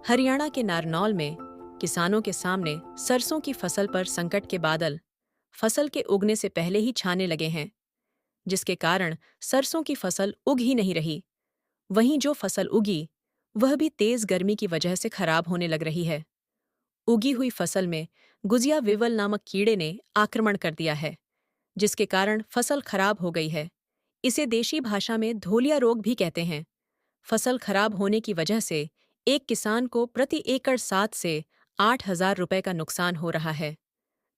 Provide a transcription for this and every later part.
हरियाणा के नारनौल में किसानों के सामने सरसों की फसल पर संकट के बादल फसल के उगने से पहले ही छाने लगे हैं, जिसके कारण सरसों की फसल उग ही नहीं रही। वहीं जो फसल उगी, वह भी तेज गर्मी की वजह से खराब होने लग रही है। उगी हुई फसल में गुजिया विवल नामक कीड़े ने आक्रमण कर दिया है, जिसके कारण फसल खराब हो गई है। इसे देशी भाषा में धोलिया रोग भी कहते हैं। फसल खराब होने की वजह से एक किसान को प्रति एकड़ 7 से 8 हजार रुपए का नुकसान हो रहा है।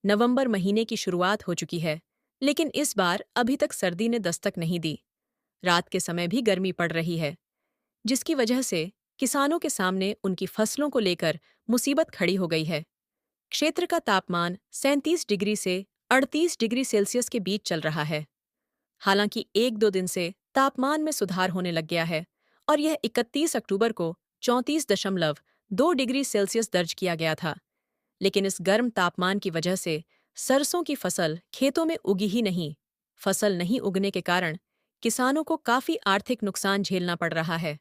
नवंबर महीने की शुरुआत हो चुकी है, लेकिन इस बार अभी तक सर्दी ने दस्तक नहीं दी। रात के समय भी गर्मी पड़ रही है, जिसकी वजह से किसानों के सामने उनकी फसलों को लेकर मुसीबत खड़ी हो गई है। क्षेत्र का तापमान 37 डिग्री से 38 डिग्री सेल्सियस के बीच चल रहा है। हालांकि 1-2 दिन से तापमान में सुधार होने लग गया है और यह 31 अक्टूबर को 34.2 डिग्री सेल्सियस दर्ज किया गया था। लेकिन इस गर्म तापमान की वजह से सरसों की फसल खेतों में उगी ही नहीं। फसल नहीं उगने के कारण किसानों को काफी आर्थिक नुकसान झेलना पड़ रहा है।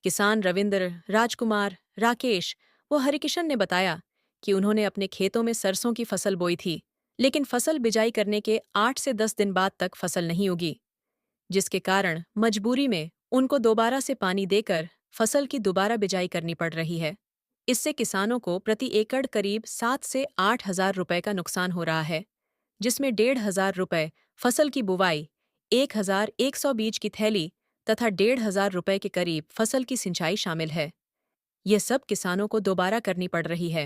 किसान रविंद्र, राजकुमार, राकेश व हरिकिशन ने बताया कि उन्होंने अपने खेतों में सरसों की फसल बोई थी, लेकिन फसल बिजाई करने के 8 से 10 दिन बाद तक फसल नहीं उगी, जिसके कारण मजबूरी में उनको दोबारा से पानी देकर फसल की दोबारा बिजाई करनी पड़ रही है। इससे किसानों को प्रति एकड़ करीब 7 से 8 हजार रुपए का नुकसान हो रहा है, जिसमें 1,500 रुपए फसल की बुवाई, 1,100 बीज की थैली तथा 1,500 रुपए के करीब फसल की सिंचाई शामिल है। यह सब किसानों को दोबारा करनी पड़ रही है।